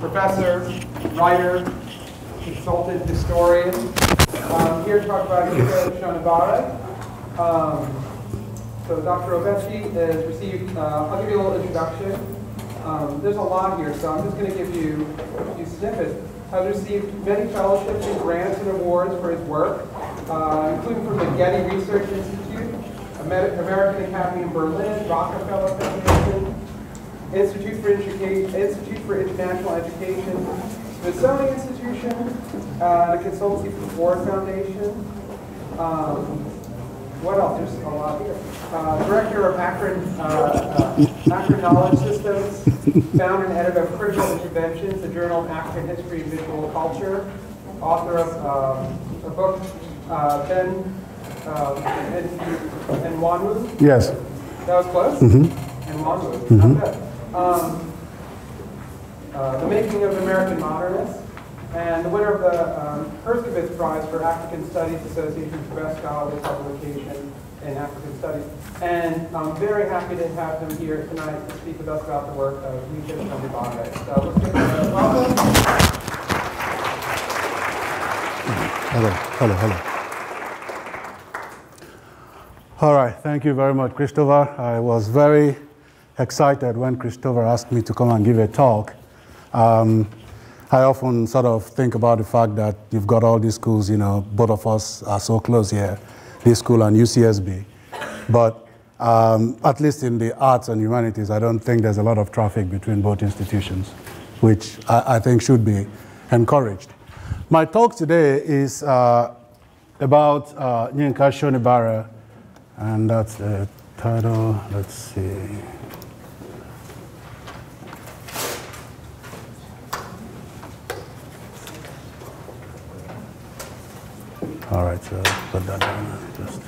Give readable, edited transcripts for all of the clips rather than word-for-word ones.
professor, writer, consultant, historian. Here to talk about Ika Shonibare. So Dr. Ogbechie has received, I'll give you a little introduction. There's a lot here, so I'm just going to give you a few snippets. Has received many fellowships and grants and awards for his work, including from the Getty Research Institute, American Academy in Berlin, Rockefeller Foundation, Institute for International Education, Smithsonian Institution, the Consultancy for the Ford Foundation. What else? There's a lot here. Director of Akron Knowledge Systems, founder and editor of Critical Interventions, the Journal of African History and Visual Culture, author of a book, Ben and Wanwu. Yes. That was close? Mm-hmm. And Wanwu. Not bad. The Making of American Modernists, and the winner of the Herskovitz Prize for African Studies Association's Best Scholarly Publication in African Studies. And I'm very happy to have him here tonight to speak with us about the work of Ika Shonibare. So let's give him a welcome. Hello. All right, thank you very much, Christopher. I was very excited when Christopher asked me to come and give a talk. I often sort of think about the fact that you've got all these schools, you know, both of us are so close here, this school and UCSB. But at least in the arts and humanities, I don't think there's a lot of traffic between both institutions, which I think should be encouraged. My talk today is about Ika Shonibare, and that's the title. Let's see. All right, so put that down. Just,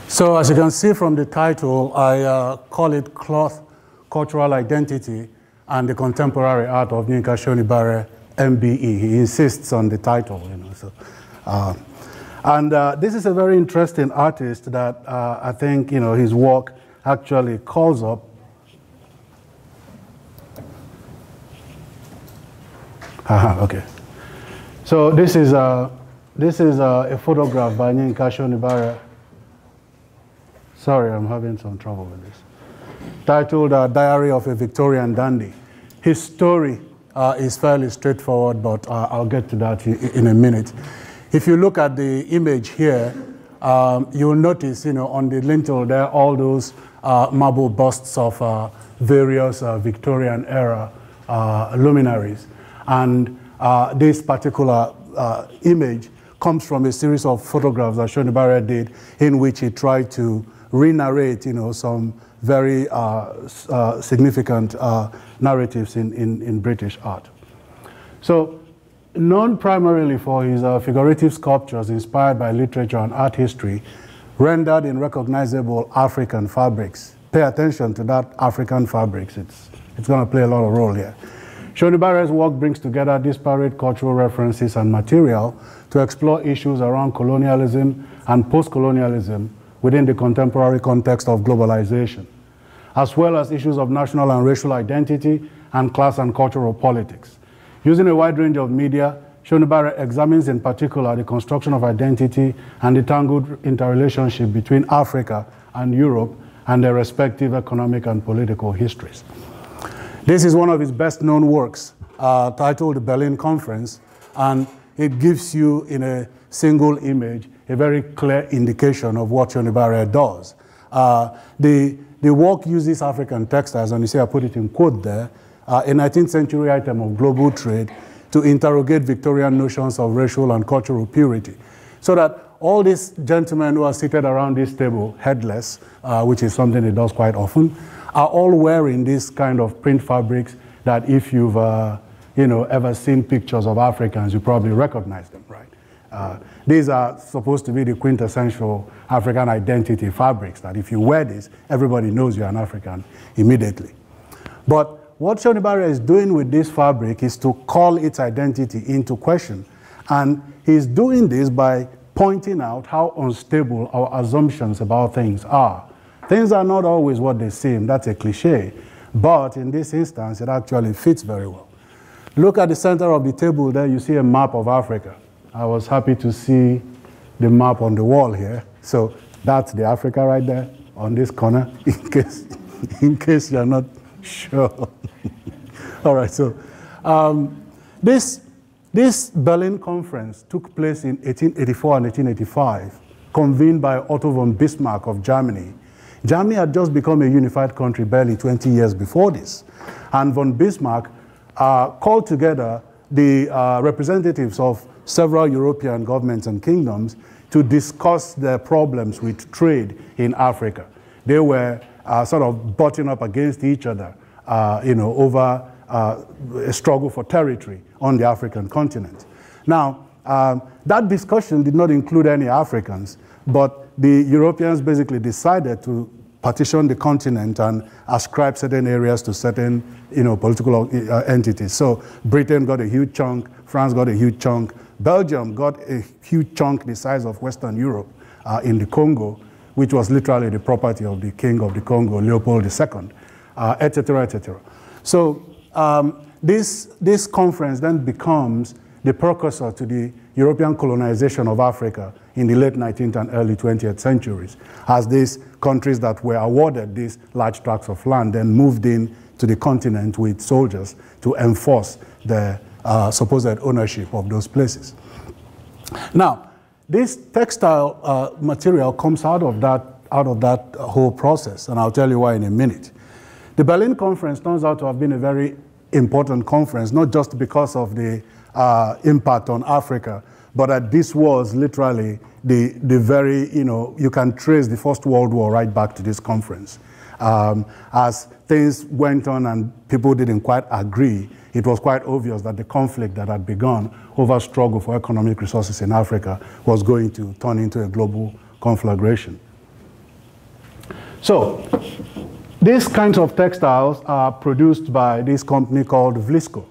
So as you can see from the title, I call it Cloth, Cultural Identity and the Contemporary Art of Ika Shonibare, MBE. He insists on the title, you know. So, this is a very interesting artist that I think, you know, his work actually calls up. Okay. So this is a photograph by Ika Shonibare. Sorry, I'm having some trouble with this. Titled Diary of a Victorian Dandy. His story is fairly straightforward, but I'll get to that in a minute. If you look at the image here, you'll notice, you know, on the lintel there are all those marble busts of various Victorian era luminaries. And this particular image comes from a series of photographs that Shonibare did in which he tried to re-narrate, you know, some very significant narratives in British art. So, known primarily for his figurative sculptures inspired by literature and art history, rendered in recognizable African fabrics. Pay attention to that African fabrics. It's going to play a lot of role here. Shonibare's work brings together disparate cultural references and material to explore issues around colonialism and post-colonialism within the contemporary context of globalization, as well as issues of national and racial identity and class and cultural politics. Using a wide range of media, Shonibare examines in particular the construction of identity and the tangled interrelationship between Africa and Europe and their respective economic and political histories. This is one of his best-known works, titled The Berlin Conference, and it gives you, in a single image, a very clear indication of what Shonibare does. The work uses African textiles, and you see I put it in quote there, a 19th century item of global trade to interrogate Victorian notions of racial and cultural purity. So that all these gentlemen who are seated around this table, headless, which is something he does quite often, are all wearing this kind of print fabrics that if you've ever seen pictures of Africans, you probably recognize them, right? These are supposed to be the quintessential African identity fabrics that if you wear this, everybody knows you're an African immediately. But what Shonibare is doing with this fabric is to call its identity into question And he's doing this by pointing out how unstable our assumptions about things are. Things are not always what they seem. That's a cliche. But in this instance, it actually fits very well. Look at the center of the table there. You see a map of Africa. I was happy to see the map on the wall here. So that's the Africa right there on this corner, in case you're not sure. All right, so this Berlin conference took place in 1884 and 1885, convened by Otto von Bismarck of Germany. Germany had just become a unified country barely 20 years before this. And von Bismarck called together the representatives of several European governments and kingdoms to discuss their problems with trade in Africa. They were sort of butting up against each other, over a struggle for territory on the African continent. Now, that discussion did not include any Africans, but the Europeans basically decided to partition the continent and ascribe certain areas to certain, political entities. So Britain got a huge chunk, France got a huge chunk, Belgium got a huge chunk the size of Western Europe in the Congo, which was literally the property of the king of the Congo, Leopold II, et cetera, et cetera. So this conference then becomes the precursor to the European colonization of Africa in the late 19th and early 20th centuries, as these countries that were awarded these large tracts of land then moved in to the continent with soldiers to enforce the supposed ownership of those places. Now, this textile material comes out of that whole process, and I'll tell you why in a minute. The Berlin Conference turns out to have been a very important conference, not just because of the impact on Africa, but that this was literally the very, you can trace the First World War right back to this conference. As things went on and people didn't quite agree, it was quite obvious that the conflict that had begun over struggle for economic resources in Africa was going to turn into a global conflagration. So, these kinds of textiles are produced by this company called Vlisco.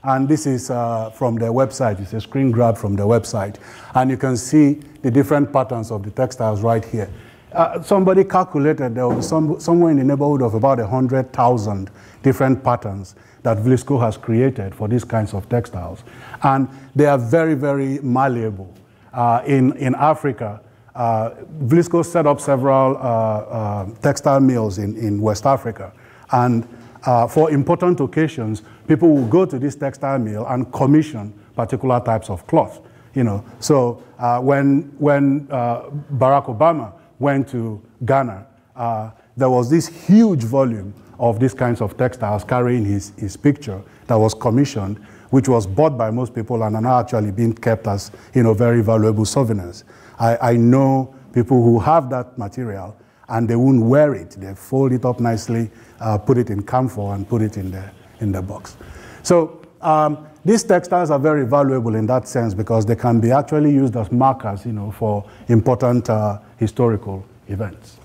And this is from their website. It's a screen grab from their website. And you can see the different patterns of the textiles right here. Somebody calculated there will be somewhere in the neighborhood of about 100,000 different patterns that Vlisco has created for these kinds of textiles. And they are very, very malleable. In Africa, Vlisco set up several textile mills in West Africa. And for important occasions, people will go to this textile mill and commission particular types of cloth. So when Barack Obama went to Ghana, there was this huge volume of these kinds of textiles carrying his picture that was commissioned, which was bought by most people and are now actually being kept as very valuable souvenirs. I know people who have that material and they won't wear it. They fold it up nicely, put it in camphor and put it in the box. So these textiles are very valuable in that sense because they can be actually used as markers, for important historical events.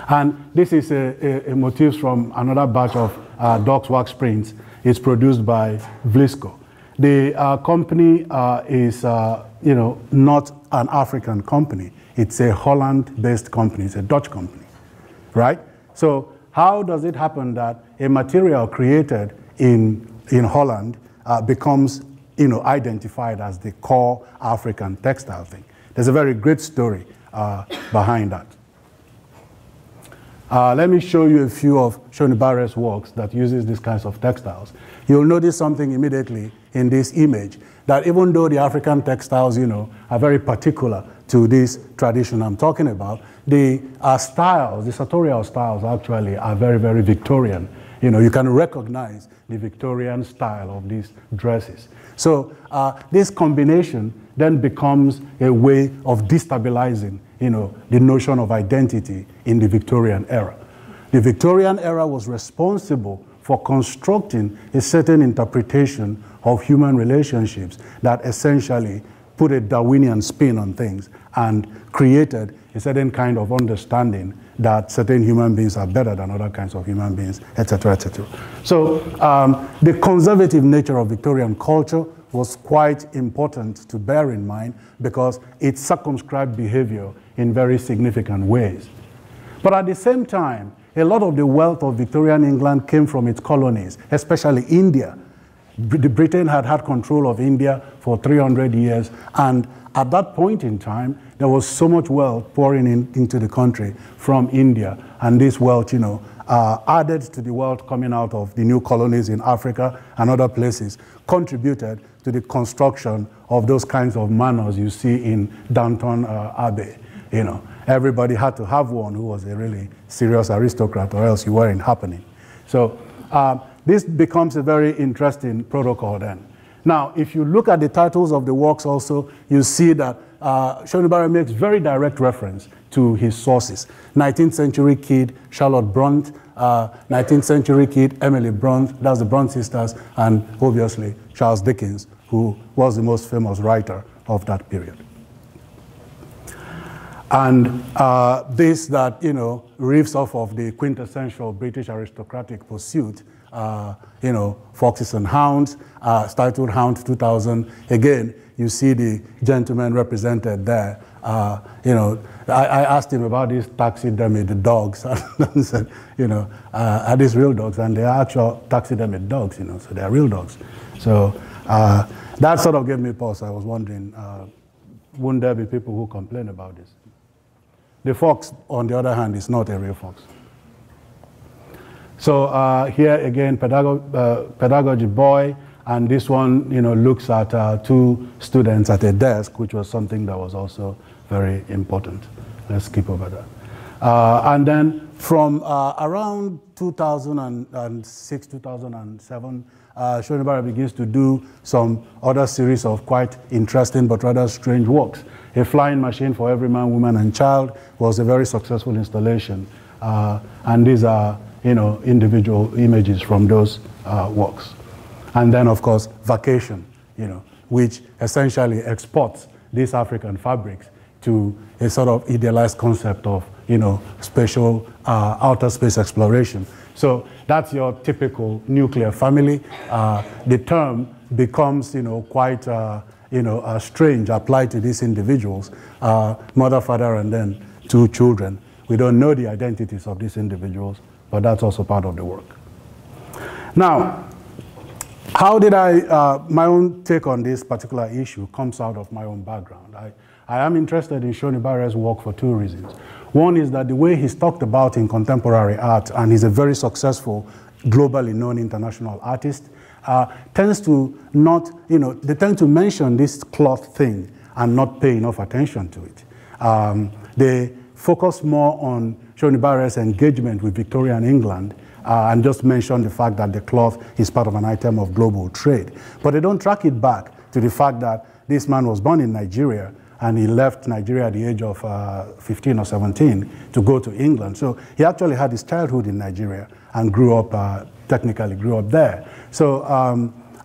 And this is a motif from another batch of Dock's wax prints. It's produced by Vlisco. The company is, not an African company. It's a Holland-based company. It's a Dutch company, right? So how does it happen that a material created in Holland becomes, identified as the core African textile thing? There's a very great story behind that. Let me show you a few of Shonibare's works that uses these kinds of textiles. You'll notice something immediately in this image, that even though the African textiles, are very particular to this tradition I'm talking about, the styles, the sartorial styles actually are very, very Victorian. You can recognize the Victorian style of these dresses. So this combination then becomes a way of destabilizing, the notion of identity in the Victorian era. The Victorian era was responsible for constructing a certain interpretation of human relationships that essentially put a Darwinian spin on things and created a certain kind of understanding that certain human beings are better than other kinds of human beings, etc., etc. So the conservative nature of Victorian culture was quite important to bear in mind because it circumscribed behavior in very significant ways. But at the same time, a lot of the wealth of Victorian England came from its colonies, especially India. Britain had had control of India for 300 years, and at that point in time, there was so much wealth pouring into the country from India, and this wealth, added to the wealth coming out of the new colonies in Africa and other places, contributed to the construction of those kinds of manors you see in Downton Abbey. Everybody had to have one who was a really serious aristocrat, or else you weren't happening. So this becomes a very interesting protocol then. Now, if you look at the titles of the works also, you see that Shonibare makes very direct reference to his sources. 19th century kid, Charlotte Brontë, 19th century kid, Emily Brontë, that's the Brontë sisters, and obviously Charles Dickens, who was the most famous writer of that period. And this that, reaves off of the quintessential British aristocratic pursuit, Foxes and Hounds, titled Hound 2000. Again, you see the gentleman represented there. I asked him about this taxidermy, the dogs, and he said, are these real dogs? And they are actual taxidermy dogs, so they are real dogs. So that sort of gave me pause. I was wondering, wouldn't there be people who complain about this? The fox, on the other hand, is not a real fox. So here again, pedagogy boy, and this one, looks at two students at a desk, which was something that was also very important. Let's skip over that. And then from around 2006, 2007, Shonibare begins to do some other series of quite interesting but rather strange works. A Flying Machine for Every Man, Woman, and Child was a very successful installation. And these are, individual images from those works. And then, of course, Vacation, which essentially exports these African fabrics to a sort of idealized concept of, spatial outer space exploration. So that's your typical nuclear family. The term becomes, quite, strange applied to these individuals, mother, father, and then two children. We don't know the identities of these individuals, but that's also part of the work. Now, how did my own take on this particular issue comes out of my own background. I am interested in Shonibare's work for two reasons. One is that the way he's talked about in contemporary art, and he's a very successful, globally known international artist, tends to not, they tend to mention this cloth thing and not pay enough attention to it. They focus more on Shonibare's engagement with Victorian England and just mention the fact that the cloth is part of an item of global trade. But they don't track it back to the fact that this man was born in Nigeria and he left Nigeria at the age of 15 or 17 to go to England. So he actually had his childhood in Nigeria and grew up, technically grew up there. So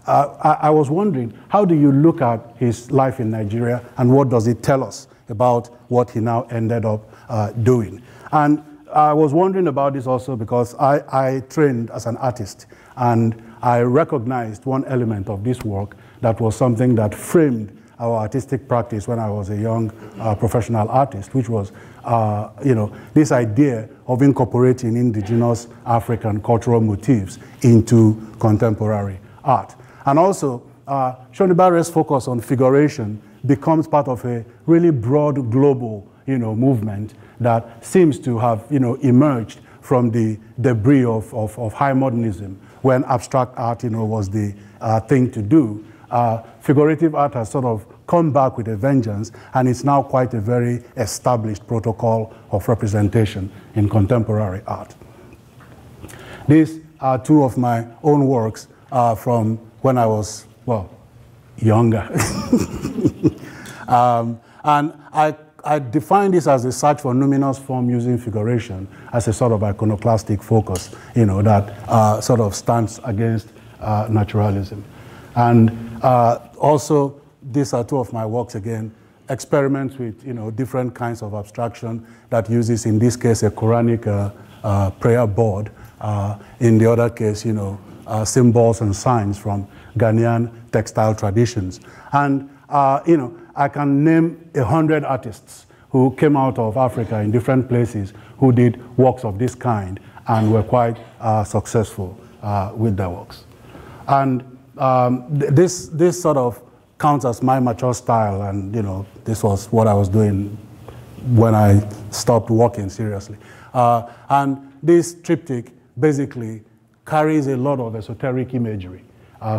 I was wondering, how do you look at his life in Nigeria and what does it tell us about what he now ended up doing? And I was wondering about this also because I trained as an artist, and I recognized one element of this work that was something that framed our artistic practice when I was a young professional artist, which was, this idea of incorporating indigenous African cultural motifs into contemporary art. And also, Shonibare's focus on figuration becomes part of a really broad global, movement that seems to have, emerged from the debris of high modernism when abstract art, was the thing to do. Figurative art has sort of come back with a vengeance, and it's now quite a very established protocol of representation in contemporary art. These are two of my own works from when I was, well, younger. And I define this as a search for numinous form using figuration as a sort of iconoclastic focus, that sort of stands against naturalism. And also, these are two of my works again, experiments with different kinds of abstraction that uses, in this case, a Quranic prayer board. In the other case, symbols and signs from Ghanaian textile traditions. And, you know, I can name 100 artists who came out of Africa in different places who did works of this kind and were quite successful with their works. And this sort of counts as my mature style, and you know, this was what I was doing when I stopped working seriously. And this triptych basically carries a lot of esoteric imagery.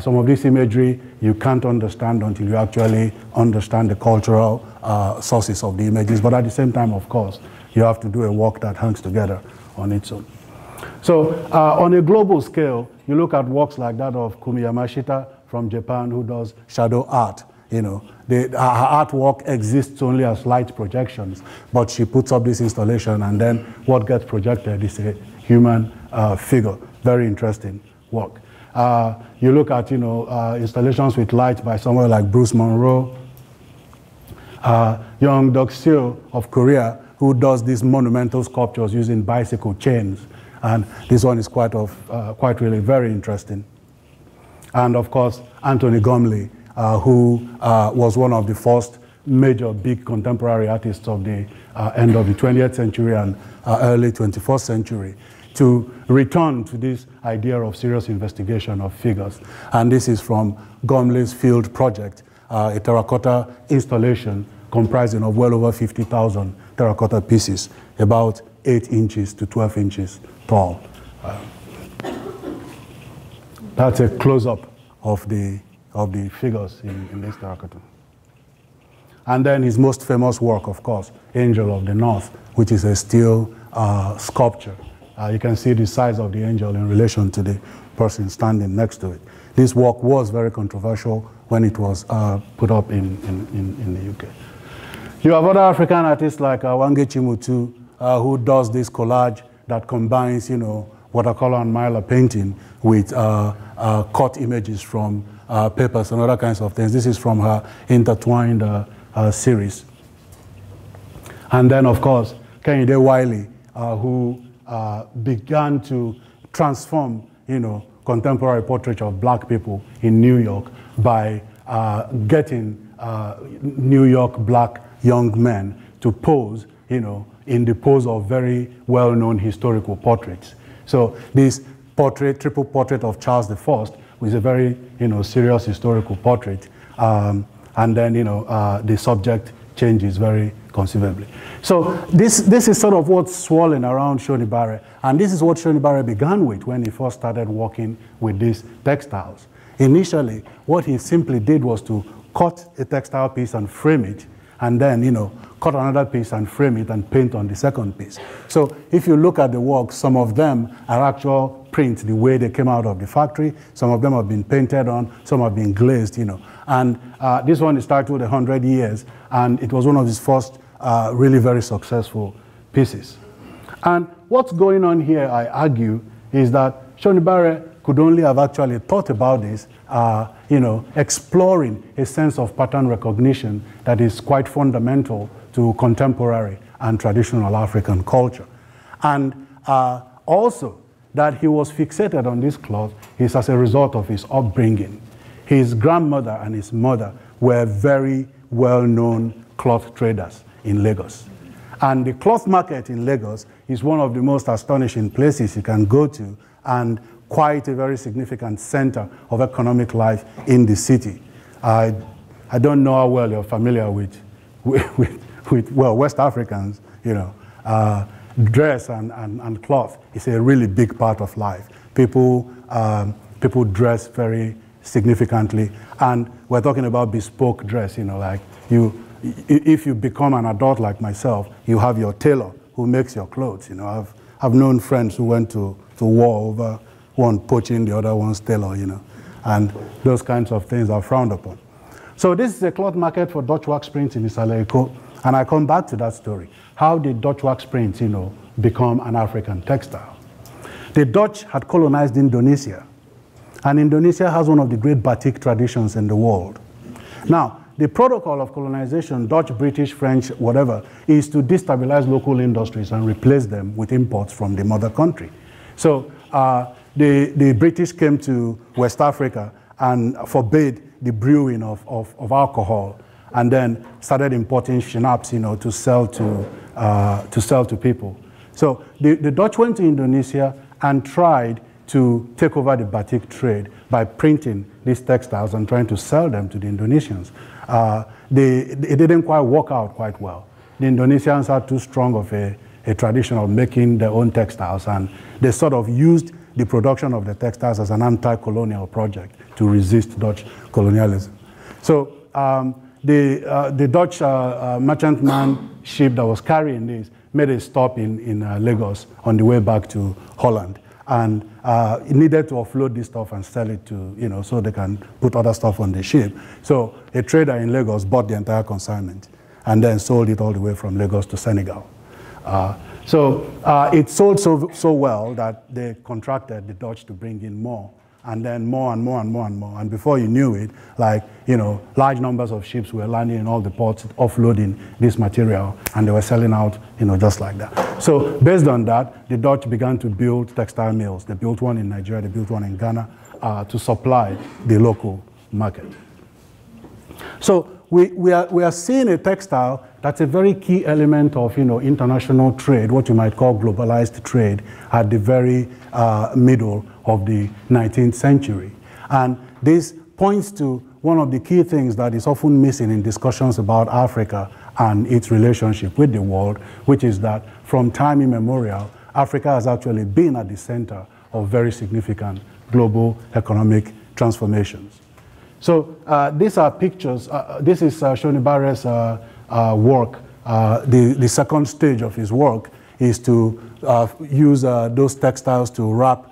Some of this imagery you can't understand until you actually understand the cultural sources of the images, but at the same time, of course, you have to do a work that hangs together on its own. So on a global scale, you look at works like that of Kumi Yamashita from Japan, who does shadow art. You know, her artwork exists only as light projections, but she puts up this installation, and then what gets projected is a human figure. Very interesting work. You look at, you know, installations with light by someone like Bruce Monroe, Young Dok-seo of Korea, who does these monumental sculptures using bicycle chains. And this one is quite really very interesting. And of course, Anthony Gormley, who was one of the first major big contemporary artists of the end of the 20th century and early 21st century, to return to this idea of serious investigation of figures. And this is from Gormley's field project, a terracotta installation comprising of well over 50,000 terracotta pieces, about 8 inches to 12 inches tall. That's a close-up of the figures in this terracotta. And then his most famous work, of course, Angel of the North, which is a steel sculpture. You can see the size of the angel in relation to the person standing next to it. This work was very controversial when it was put up in the UK. You have other African artists like Wange Chimutu, who does this collage that combines, you know, watercolor and mylar painting with cut images from papers and other kinds of things. This is from her intertwined series. And then, of course, Kehinde Wiley, who began to transform, you know, contemporary portraiture of black people in New York by getting New York black young men to pose, you know, in the pose of very well-known historical portraits. So this portrait, triple portrait of Charles I, was a very, you know, serious historical portrait. And then, you know, the subject changes very considerably. So this is sort of what's swirling around Shonibare, and this is what Shonibare began with when he first started working with these textiles. Initially, what he simply did was to cut a textile piece and frame it, and then, you know, cut another piece and frame it and paint on the second piece. So if you look at the works, some of them are actual prints the way they came out of the factory. Some of them have been painted on, some have been glazed, you know. And this one is titled 100 Years, and it was one of his first really very successful pieces. And what's going on here, I argue, is that Shonibare could only have actually thought about this, you know, exploring a sense of pattern recognition that is quite fundamental to contemporary and traditional African culture. And also that he was fixated on this cloth is as a result of his upbringing. His grandmother and his mother were very well-known cloth traders in Lagos. And the cloth market in Lagos is one of the most astonishing places you can go to, and quite a very significant center of economic life in the city. I don't know how well you're familiar with well, West Africans, you know, dress and cloth is a really big part of life. People dress very significantly, and we're talking about bespoke dress, you know, like if you become an adult like myself, you have your tailor who makes your clothes, you know. I've known friends who went to war over one poaching the other one's tailor, you know, and those kinds of things are frowned upon. So this is a cloth market for Dutch wax prints in Isale Eko, and I come back to that story. How did Dutch wax prints, you know, become an African textile? The Dutch had colonized Indonesia, and Indonesia has one of the great batik traditions in the world. Now, the protocol of colonization, Dutch, British, French, whatever, is to destabilize local industries and replace them with imports from the mother country. So the British came to West Africa and forbade the brewing of alcohol, and then started importing schnapps, to sell to people. So the Dutch went to Indonesia and tried to take over the batik trade by printing these textiles and trying to sell them to the Indonesians. It didn't quite work out quite well. The Indonesians had too strong of a tradition of making their own textiles, and they sort of used the production of the textiles as an anti-colonial project to resist Dutch colonialism. So the Dutch merchantman ship that was carrying this made a stop in Lagos on the way back to Holland, and it needed to offload this stuff and sell it to, so they can put other stuff on the ship. So a trader in Lagos bought the entire consignment and then sold it all the way from Lagos to Senegal. It sold so well that they contracted the Dutch to bring in more, and then more and more and more and more. And before you knew it, large numbers of ships were landing in all the ports, offloading this material, and they were selling out, just like that. So based on that, the Dutch began to build textile mills. They built one in Nigeria, they built one in Ghana to supply the local market. So we are seeing a textile that's a very key element of international trade, what you might call globalized trade, at the very middle of the 19th century. And this points to one of the key things that is often missing in discussions about Africa and its relationship with the world, which is that from time immemorial, Africa has actually been at the center of very significant global economic transformations. So these are pictures. This is Shonibare's work. The second stage of his work is to use those textiles to wrap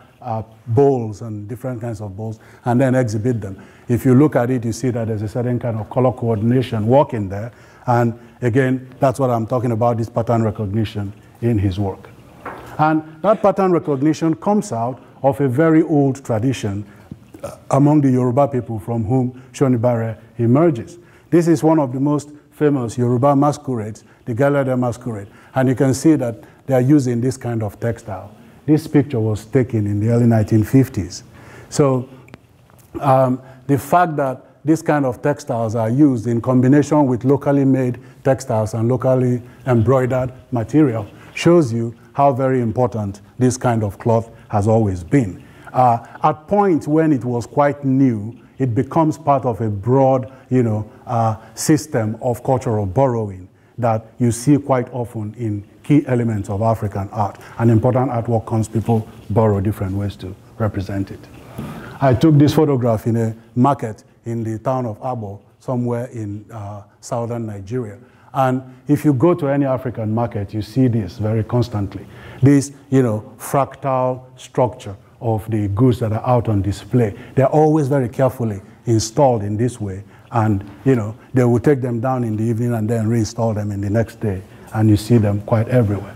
bowls and different kinds of bowls and then exhibit them. If you look at it, you see that there's a certain kind of color coordination work in there. And again, that's what I'm talking about, this pattern recognition in his work. And that pattern recognition comes out of a very old tradition among the Yoruba people from whom Shonibare emerges. This is one of the most famous Yoruba masquerades, the Galade masquerade. And you can see that they are using this kind of textile. This picture was taken in the early 1950s. So the fact that this kind of textiles are used in combination with locally made textiles and locally embroidered material shows you how very important this kind of cloth has always been. At points when it was quite new, it becomes part of a broad, system of cultural borrowing that you see quite often in key elements of African art. An important artwork comes, people borrow different ways to represent it. I took this photograph in a market in the town of Abo, somewhere in southern Nigeria. And if you go to any African market, you see this very constantly. This, fractal structure of the goods that are out on display. They're always very carefully installed in this way. And, they will take them down in the evening and then reinstall them in the next day. And you see them quite everywhere.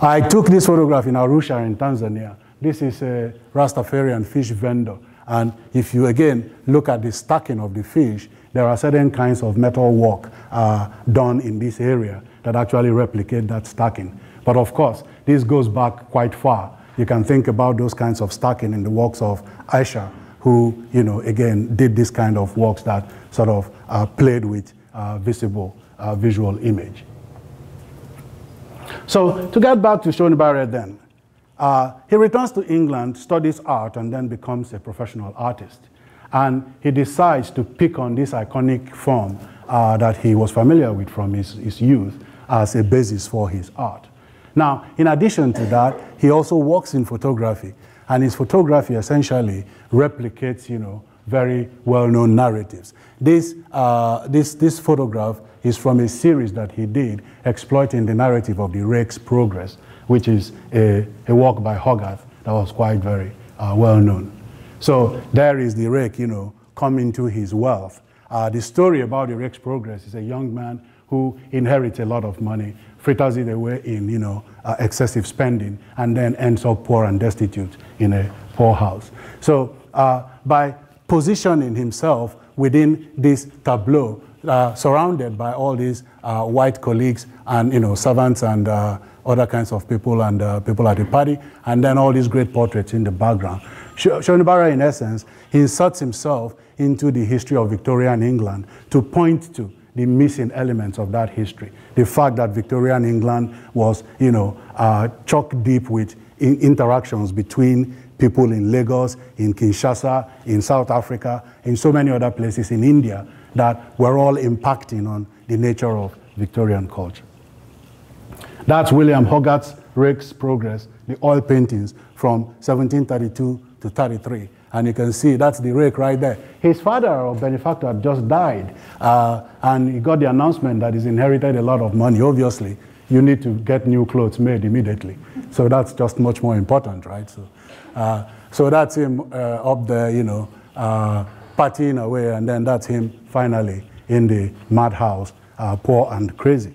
I took this photograph in Arusha in Tanzania. This is a Rastafarian fish vendor. And if you, again, look at the stacking of the fish, there are certain kinds of metal work done in this area that actually replicate that stacking. But of course, this goes back quite far. You can think about those kinds of stacking in the works of Aisha, who, again, did this kind of works that sort of played with visual image. So to get back to Shonibare then, he returns to England, studies art, and then becomes a professional artist. And he decides to pick on this iconic form that he was familiar with from his youth as a basis for his art. Now, in addition to that, he also works in photography, and his photography essentially replicates, very well-known narratives. This photograph is from a series that he did exploiting the narrative of the Rake's Progress, which is a work by Hogarth that was quite very well-known. So there is the rake, coming to his wealth. The story about the Rake's Progress is a young man who inherits a lot of money, fritters it away in, excessive spending, and then ends up poor and destitute in a poor house. So by positioning himself within this tableau, surrounded by all these white colleagues and, you know, servants and other kinds of people and people at the party, and then all these great portraits in the background. Shonibara, in essence, he inserts himself into the history of Victorian England to point to the missing elements of that history. The fact that Victorian England was, you know, chock deep with interactions between people in Lagos, in Kinshasa, in South Africa, in so many other places in India that were all impacting on the nature of Victorian culture. That's William Hogarth's Rake's Progress, the oil paintings from 1732 to 33. And you can see that's the rake right there. His father or benefactor had just died, and he got the announcement that he's inherited a lot of money. Obviously, you need to get new clothes made immediately. So that's just much more important, right? So that's him up there, you know, partying away, and then that's him finally in the madhouse, poor and crazy.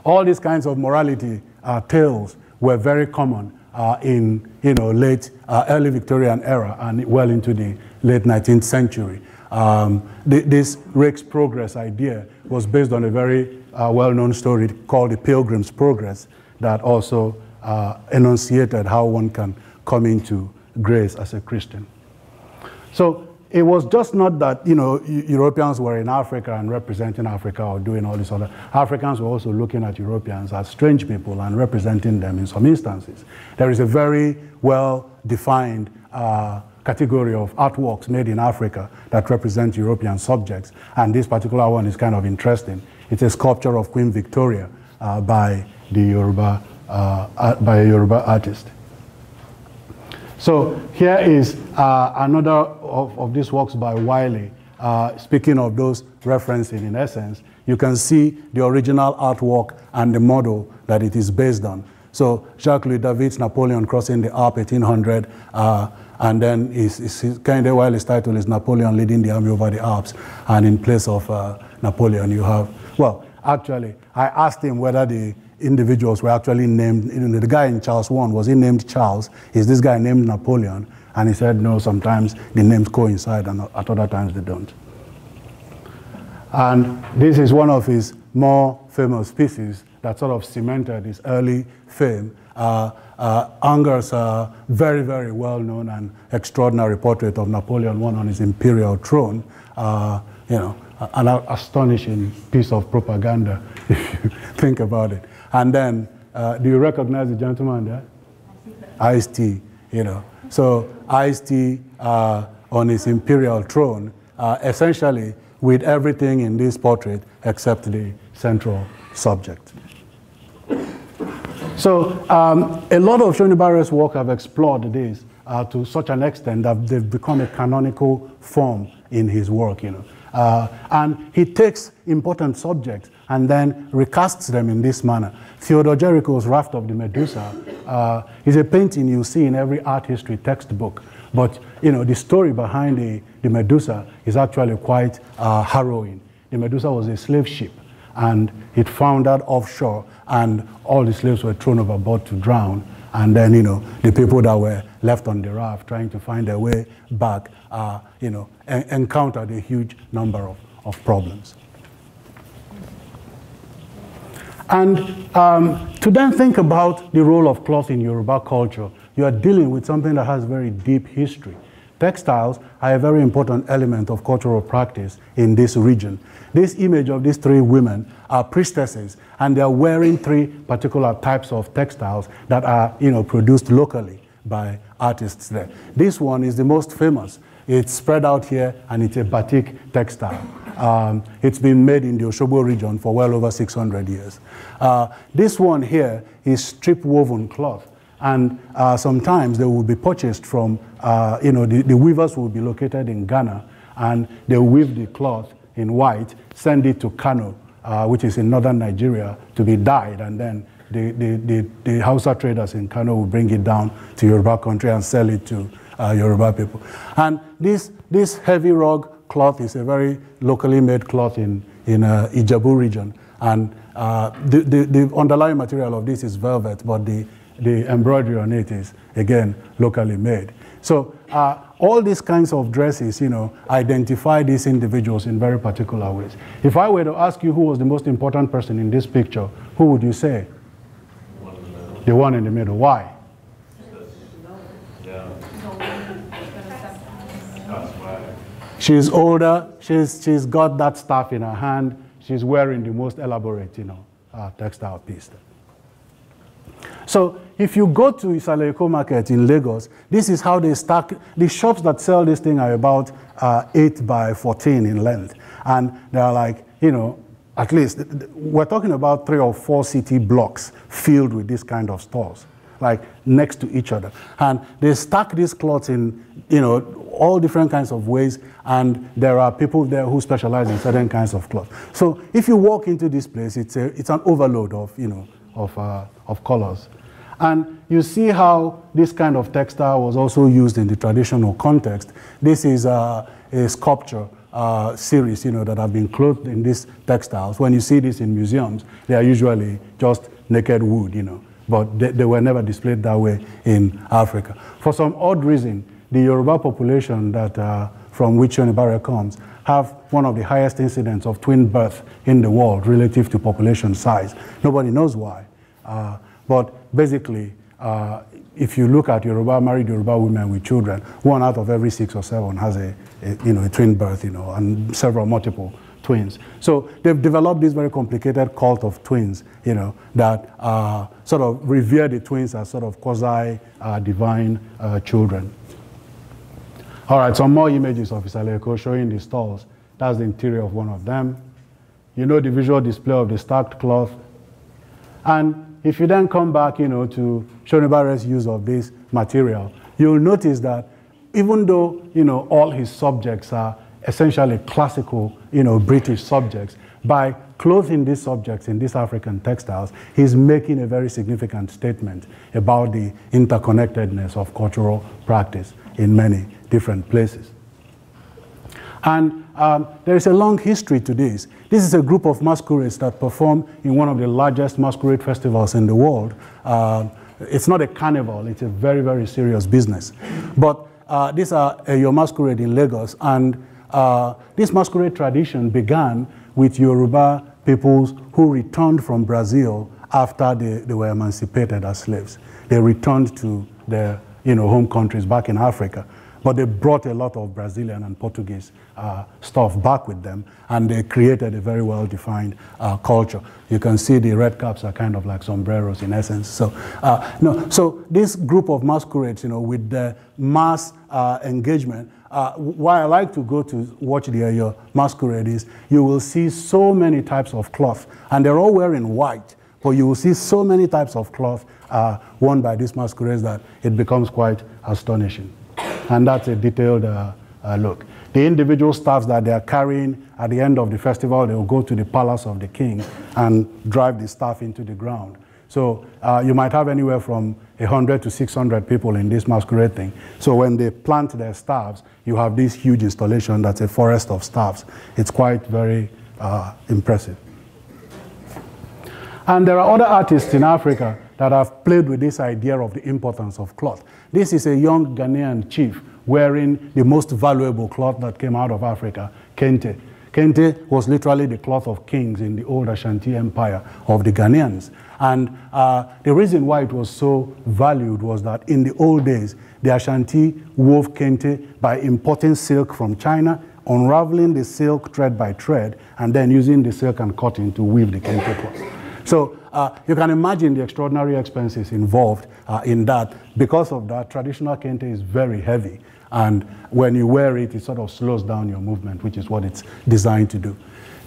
All these kinds of morality tales were very common in, you know, early Victorian era and well into the late 19th century. This Rake's Progress idea was based on a very well-known story called The Pilgrim's Progress that also enunciated how one can come into grace as a Christian. So it was just not that, you know, Europeans were in Africa and representing Africa or doing all this other. Africans were also looking at Europeans as strange people and representing them in some instances. There is a very well-defined category of artworks made in Africa that represent European subjects, and this particular one is kind of interesting. It's a sculpture of Queen Victoria by a Yoruba artist. So here is another of these works by Wiley. Speaking of those referencing, in essence, you can see the original artwork and the model that it is based on. So Jacques-Louis David's Napoleon crossing the Alps, 1800, and then Wiley's title is Napoleon leading the army over the Alps, and in place of Napoleon you have, well, actually, I asked him whether the individuals were actually named, you know, the guy in Charles I, was he named Charles? Is this guy named Napoleon? And he said, no, sometimes the names coincide and at other times they don't. And this is one of his more famous pieces that sort of cemented his early fame. Anger's very, very well-known and extraordinary portrait of Napoleon I on his imperial throne, you know, an astonishing piece of propaganda, if you think about it. And then, do you recognize the gentleman there? Ice-T, you know. So Ice-T on his imperial throne, essentially with everything in this portrait except the central subject. So a lot of Shonibara's work have explored this to such an extent that they've become a canonical form in his work, you know. And he takes important subjects and then recasts them in this manner. Theodore Jericho's Raft of the Medusa is a painting you see in every art history textbook. But, you know, the story behind the Medusa is actually quite harrowing. The Medusa was a slave ship, and it foundered offshore, and all the slaves were thrown overboard to drown. And then, you know, the people that were left on the raft trying to find their way back, you know, encountered a huge number of problems. And to then think about the role of cloth in Yoruba culture, you are dealing with something that has very deep history. Textiles are a very important element of cultural practice in this region. This image of these three women are priestesses, and they are wearing three particular types of textiles that are, you know, produced locally by artists there. This one is the most famous. It's spread out here, and it's a batik textile. It's been made in the Osogbo region for well over 600 years. This one here is strip woven cloth, and sometimes they will be purchased from, you know, the weavers will be located in Ghana, and they weave the cloth in white, send it to Kano, which is in northern Nigeria, to be dyed, and then the Hausa traders in Kano will bring it down to Yoruba country and sell it to Yoruba people. And this heavy rug cloth is a very locally made cloth in Ijebu region, and the underlying material of this is velvet, but the embroidery on it is, again, locally made. So all these kinds of dresses, you know, identify these individuals in very particular ways. If I were to ask you who was the most important person in this picture, who would you say? The one in the middle. Why? She's older, she's got that staff in her hand, she's wearing the most elaborate, you know, textile piece. So if you go to Isaleko Market in Lagos, this is how they stack. The shops that sell this thing are about 8 by 14 in length. And they're like, you know, at least, we're talking about 3 or 4 city blocks filled with this kind of stores, like next to each other. And they stack these cloths in, you know, all different kinds of ways, and there are people there who specialize in certain kinds of cloth. So if you walk into this place, it's an overload of, you know, of colors. And you see how this kind of textile was also used in the traditional context. This is a sculpture series, you know, that have been clothed in these textiles. When you see this in museums, they are usually just naked wood, you know, but they were never displayed that way in Africa. For some odd reason, the Yoruba population that from which Shonibare comes have one of the highest incidents of twin birth in the world relative to population size. Nobody knows why. But basically, if you look at married Yoruba women with children, 1 out of every 6 or 7 has a twin birth, you know, and several multiple twins. So they've developed this very complicated cult of twins, you know, that sort of revere the twins as sort of quasi-divine children. All right, some more images of Isaleko showing the stalls. That's the interior of one of them. You know, the visual display of the stacked cloth. And if you then come back, you know, to Shonibare's use of this material, you'll notice that even though, you know, all his subjects are essentially classical, you know, British subjects, by clothing these subjects in these African textiles, he's making a very significant statement about the interconnectedness of cultural practice in many different places. And there is a long history to this. This is a group of masquerades that perform in one of the largest masquerade festivals in the world. It's not a carnival, it's a very, very serious business. But these are your masquerade in Lagos, and this masquerade tradition began with Yoruba peoples who returned from Brazil after they were emancipated as slaves. They returned to their, you know, home countries back in Africa. But they brought a lot of Brazilian and Portuguese stuff back with them, and they created a very well-defined culture. You can see the red caps are kind of like sombreros in essence. So, so this group of masquerades, you know, with the mass engagement, why I like to go to watch your masquerade is you will see so many types of cloth, and they're all wearing white, but you will see so many types of cloth worn by these masquerades that it becomes quite astonishing. And that's a detailed look. The individual staffs that they are carrying at the end of the festival, they will go to the palace of the king and drive the staff into the ground. So you might have anywhere from 100 to 600 people in this masquerade thing. So when they plant their staffs, you have this huge installation that's a forest of staffs. It's quite very impressive. And there are other artists in Africa that have played with this idea of the importance of cloth. This is a young Ghanaian chief wearing the most valuable cloth that came out of Africa, kente. Kente was literally the cloth of kings in the old Ashanti Empire of the Ghanaians. And the reason why it was so valued was that in the old days, the Ashanti wove kente by importing silk from China, unraveling the silk thread by thread, and then using the silk and cotton to weave the kente cloth. So you can imagine the extraordinary expenses involved in that. Because of that, traditional kente is very heavy. And when you wear it, it sort of slows down your movement, which is what it's designed to do.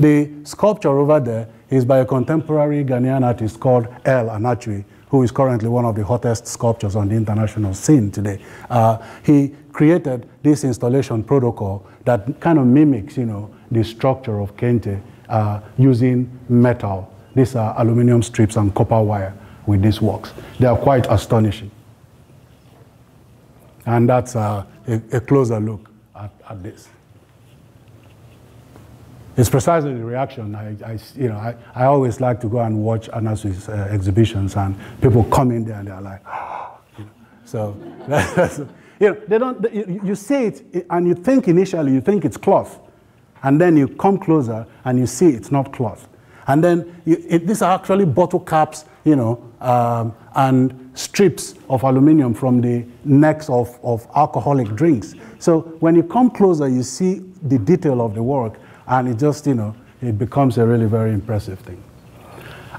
The sculpture over there is by a contemporary Ghanaian artist called El Anatwi, who is currently one of the hottest sculptures on the international scene today. He created this installation protocol that kind of mimics, you know, the structure of kente using metal. These are aluminum strips and copper wire with these works. They are quite astonishing. And that's a closer look at this. It's precisely the reaction. I always like to go and watch Anaswi's exhibitions, and people come in there and they're like, oh, you know. So You know, they don't, you see it and you think initially, you think it's cloth. And then you come closer and you see it's not cloth. And then these are actually bottle caps, you know, and strips of aluminum from the necks of alcoholic drinks. So when you come closer, you see the detail of the work, and it just, you know, it becomes a really very impressive thing.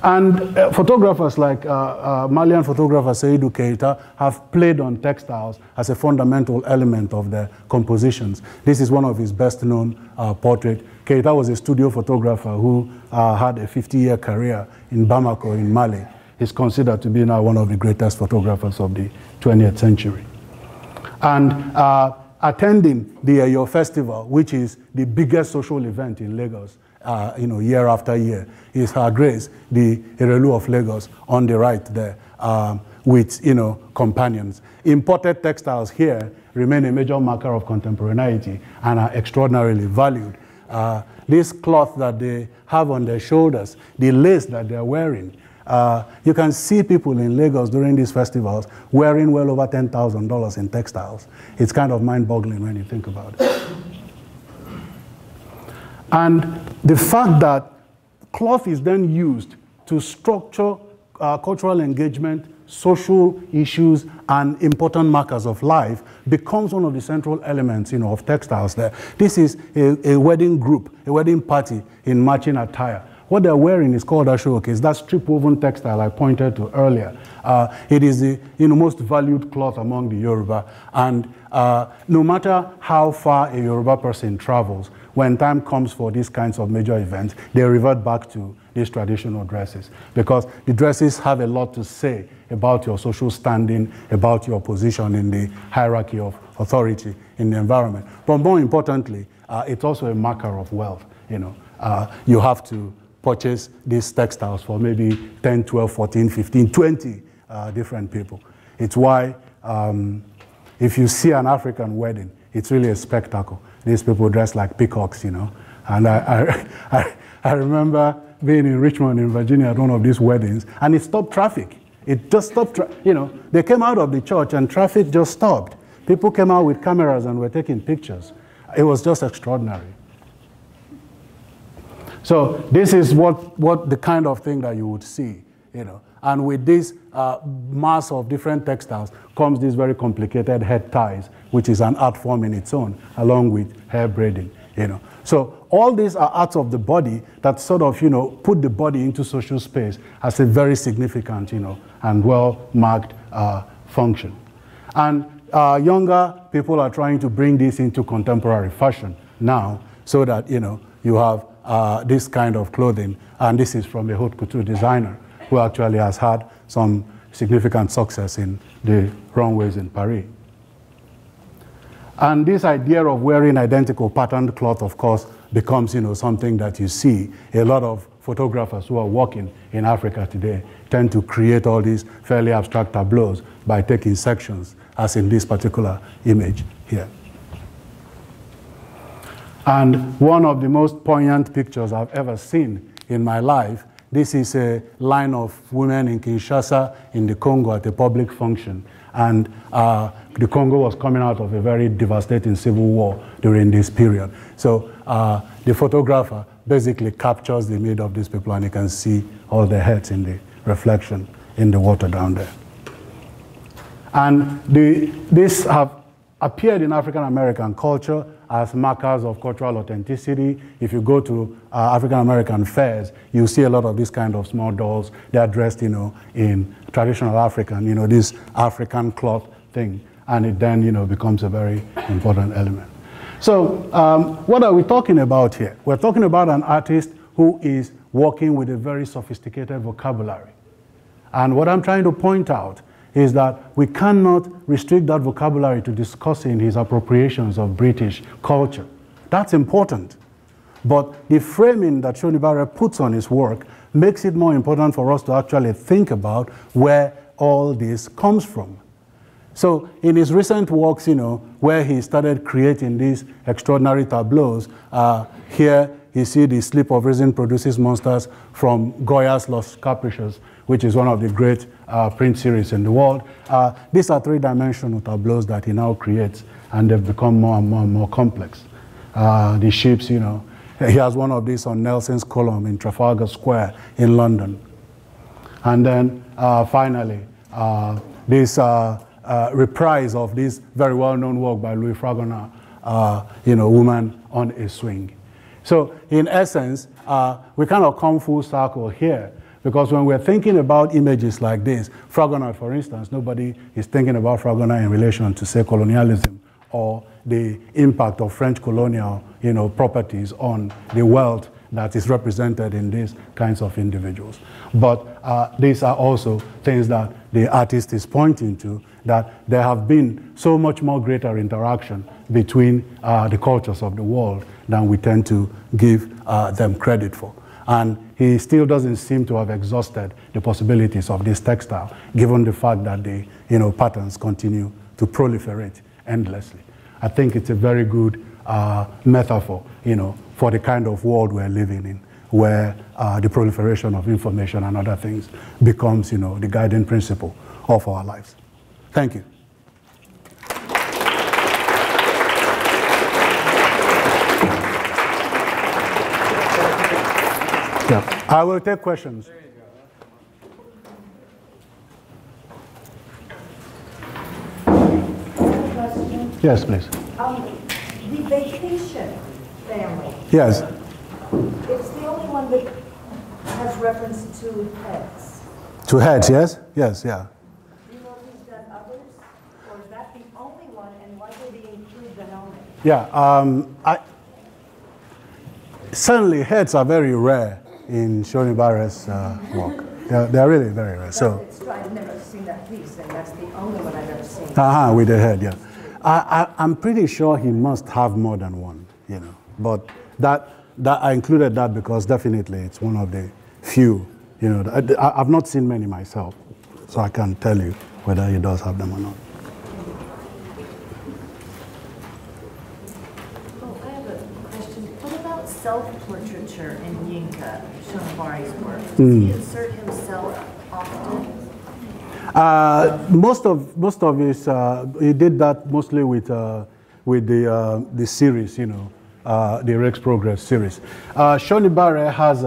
And photographers like Malian photographer Seydou Keita have played on textiles as a fundamental element of their compositions. This is one of his best-known portraits. Keita was a studio photographer who had a 50-year career in Bamako in Mali. He's considered to be now one of the greatest photographers of the 20th century. And attending the Eyo Festival, which is the biggest social event in Lagos, you know, year after year, is Her Grace, the Erelu of Lagos, on the right there, with, you know, companions. Imported textiles here remain a major marker of contemporaneity and are extraordinarily valued. This cloth that they have on their shoulders, the lace that they're wearing, you can see people in Lagos during these festivals wearing well over $10,000 in textiles. It's kind of mind-boggling when you think about it. And the fact that cloth is then used to structure cultural engagement, social issues, and important markers of life becomes one of the central elements, you know, of textiles there. This is a wedding group, a wedding party in matching attire. What they're wearing is called ashoke. It's that strip-woven textile I pointed to earlier. It is the, you know, most valued cloth among the Yoruba. And no matter how far a Yoruba person travels, when time comes for these kinds of major events, they revert back to these traditional dresses, because the dresses have a lot to say about your social standing, about your position in the hierarchy of authority in the environment. But more importantly, it's also a marker of wealth. You know, you have to purchase these textiles for maybe 10, 12, 14, 15, 20 different people. It's why if you see an African wedding, it's really a spectacle. These people dress like peacocks, you know. And I remember being in Richmond in Virginia at one of these weddings, and it stopped traffic. It just stopped, you know. They came out of the church and traffic just stopped. People came out with cameras and were taking pictures. It was just extraordinary. So this is what the kind of thing that you would see, you know. And with this mass of different textiles comes these very complicated head ties, which is an art form in its own, along with hair braiding, you know. So all these are arts of the body that sort of, you know, put the body into social space as a very significant, you know, and well-marked function. And younger people are trying to bring this into contemporary fashion now, so that, you know, you have this kind of clothing. And this is from a haute couture designer who actually has had some significant success in the runways in Paris. And this idea of wearing identical patterned cloth, of course, becomes, you know, something that you see. A lot of photographers who are working in Africa today tend to create all these fairly abstract tableaus by taking sections, as in this particular image here. And one of the most poignant pictures I've ever seen in my life, this is a line of women in Kinshasa in the Congo at a public function. And the Congo was coming out of a very devastating civil war during this period. So the photographer basically captures the image of these people, and you can see all their heads in the reflection in the water down there. And these have appeared in African American culture as markers of cultural authenticity. If you go to African American fairs, you see a lot of these kind of small dolls. They are dressed, you know, in traditional African, you know, this African cloth thing, and it then, you know, becomes a very important element. So what are we talking about here? We're talking about an artist who is working with a very sophisticated vocabulary. And what I'm trying to point out is that we cannot restrict that vocabulary to discussing his appropriations of British culture. That's important. But the framing that Shonibare puts on his work makes it more important for us to actually think about where all this comes from. So in his recent works, you know, where he started creating these extraordinary tableaus, here you see the sleep of reason produces monsters from Goya's Los Caprichos, which is one of the great print series in the world. These are three-dimensional tableaus that he now creates, and they've become more and more and more complex. The ships, you know, he has one of these on Nelson's column in Trafalgar Square in London. And then finally, this reprise of this very well-known work by Louis Fragonard, you know, Woman on a Swing. So in essence, we kind of come full circle here, because when we're thinking about images like this, Fragonard, for instance, nobody is thinking about Fragonard in relation to, say, colonialism or the impact of French colonial, you know, properties on the wealth that is represented in these kinds of individuals. But these are also things that the artist is pointing to, that there have been so much more greater interaction between the cultures of the world than we tend to give them credit for. And he still doesn't seem to have exhausted the possibilities of this textile, given the fact that the, you know, patterns continue to proliferate endlessly. I think it's a very good metaphor, you know, for the kind of world we're living in, where the proliferation of information and other things becomes, you know, the guiding principle of our lives. Thank you. Yeah, I will take questions. Yes, please. The vacation family. Yes. It's the only one that has reference to heads. To heads, yes? Yes, yeah. Do you know if he's done others? Or is that the only one, and why did he include the helmet? Yeah, certainly heads are very rare in Shonibare's work. They're really very rare. So I've never seen that piece, and that's the only one I've ever seen. with the head, yeah. I'm pretty sure he must have more than one, you know. But that I included that because definitely it's one of the few, you know. I've not seen many myself, so I can't tell you whether he does have them or not. Oh, I have a question. What about self-portraiture in Yinka, Shonibare's work? Does he insert himself often? Most of his, he did that mostly with the series, you know, the Rex Progress series. Shonibare has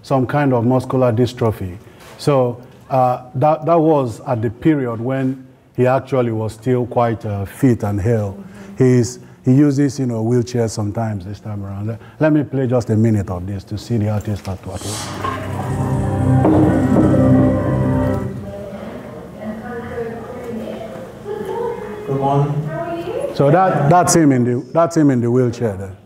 some kind of muscular dystrophy. So that was at the period when he actually was still quite fit and hale. He uses, you know, wheelchairs sometimes this time around. Let me play just a minute of this to see the artist at work. Good morning. So that's him in the wheelchair there.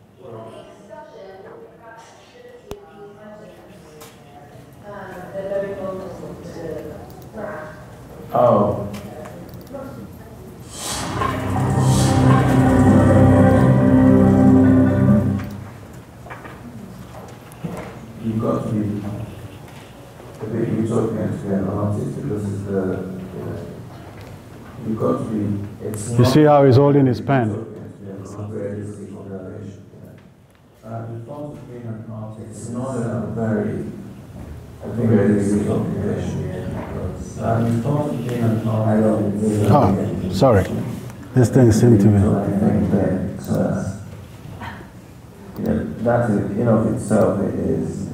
Oh. You've got to be a bit utopian to be an artist because it's the you've got to be. It's You see how he's holding his pen? It's not a very realistic occupation. Oh, sorry. This thing seemed to be. I think that that in of itself is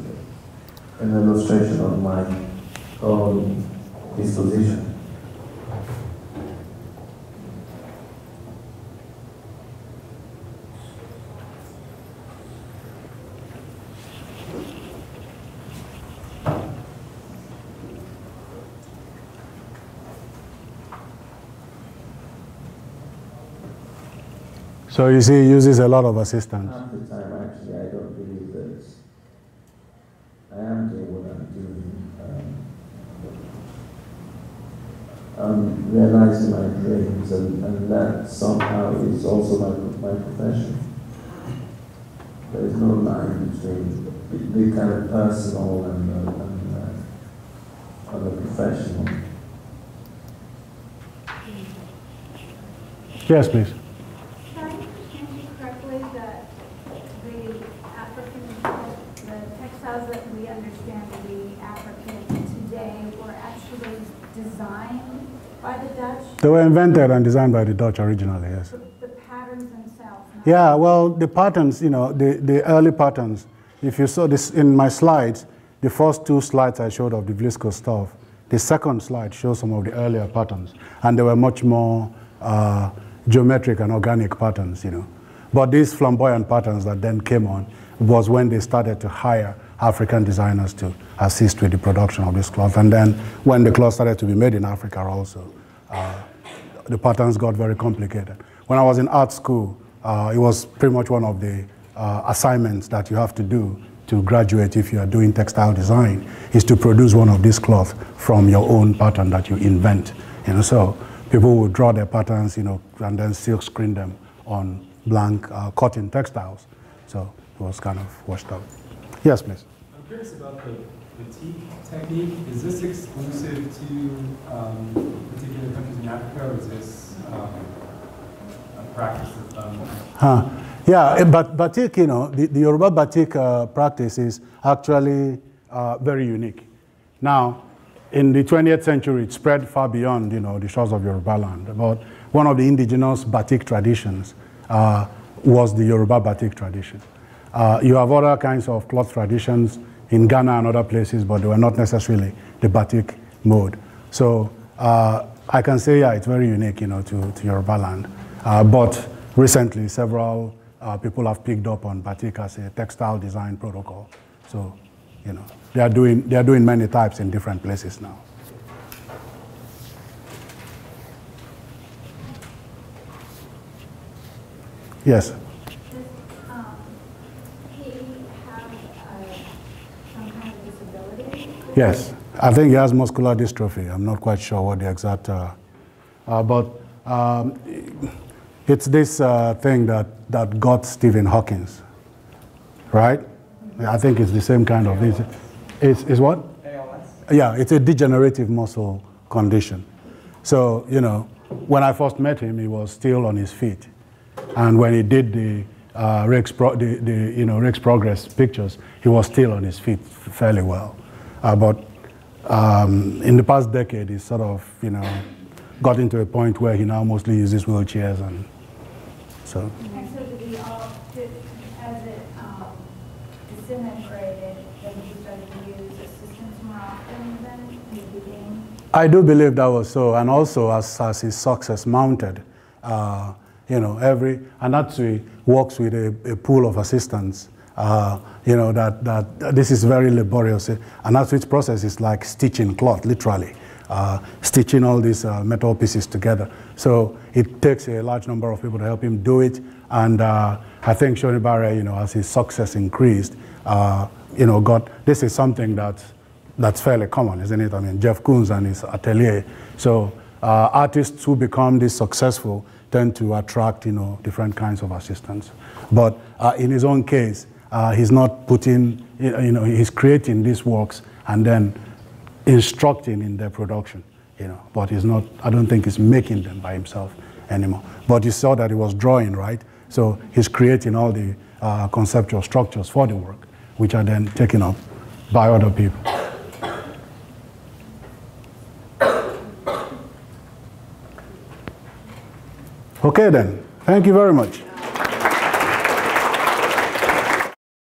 an illustration of my own disposition. So you see, he uses a lot of assistance. Half the time, actually, I don't believe that I am doing what I'm doing. I'm realizing my dreams, and that somehow is also my profession. There is no line between the kind of personal and the professional. Yes, please. Did I understand you correctly that the African textiles that we understand to be African today were actually designed by the Dutch? They were invented and designed by the Dutch originally, yes. The patterns themselves? Yeah, well, the patterns, you know, the early patterns, if you saw this in my slides, the first 2 slides I showed of the viscose stuff, the second slide shows some of the earlier patterns, and they were much more geometric and organic patterns, you know. But these flamboyant patterns that then came on was when they started to hire African designers to assist with the production of this cloth. And then when the cloth started to be made in Africa also, the patterns got very complicated. When I was in art school, it was pretty much one of the assignments that you have to do to graduate if you are doing textile design, is to produce one of these cloths from your own pattern that you invent. You know, so people would draw their patterns, you know, and then silk screen them on blank cotton textiles. So it was kind of washed out. Yes, please. I'm curious about the batik technique. Is this exclusive to particular countries in Africa, or is this a practice of Yeah, but batik, you know, the Yoruba batik practice is actually very unique. Now, in the 20th century, it spread far beyond, you know, the shores of Yoruba land. But one of the indigenous batik traditions was the Yoruba batik tradition. You have other kinds of cloth traditions in Ghana and other places, but they were not necessarily the batik mode. So I can say, yeah, it's very unique, you know, to Yoruba land. But recently, several people have picked up on batik as a textile design protocol. So, you know, they are doing many types in different places now. Yes. Does he have some kind of disability? Yes, I think he has muscular dystrophy. I'm not quite sure what the exact, but it's this thing that got Stephen Hawking, right? I think it's the same kind of thing. It's what? ALS? Yeah, it's a degenerative muscle condition. So, you know, when I first met him, he was still on his feet. And when he did the Rex Progress pictures, he was still on his feet fairly well. But in the past decade, he sort of, you know, got into a point where he now mostly uses wheelchairs, and so. And so did he all, as it disintegrated, then he started to use assistants more often than in the beginning? I do believe that was so, and also as his success mounted, you know, and actually works with a pool of assistants, you know, that this is very laborious. And that's which process is like stitching cloth, literally, stitching all these metal pieces together. So it takes a large number of people to help him do it. And I think Shonibare, you know, as his success increased, you know, this is something that's fairly common, isn't it? I mean, Jeff Koons and his atelier. So artists who become this successful tend to attract, you know, different kinds of assistants. But in his own case, he's not putting, you know, he's creating these works and then instructing in their production, you know. But he's not, I don't think he's making them by himself anymore. But you saw that he was drawing, right? So he's creating all the conceptual structures for the work, which are then taken up by other people. Okay then, thank you very much.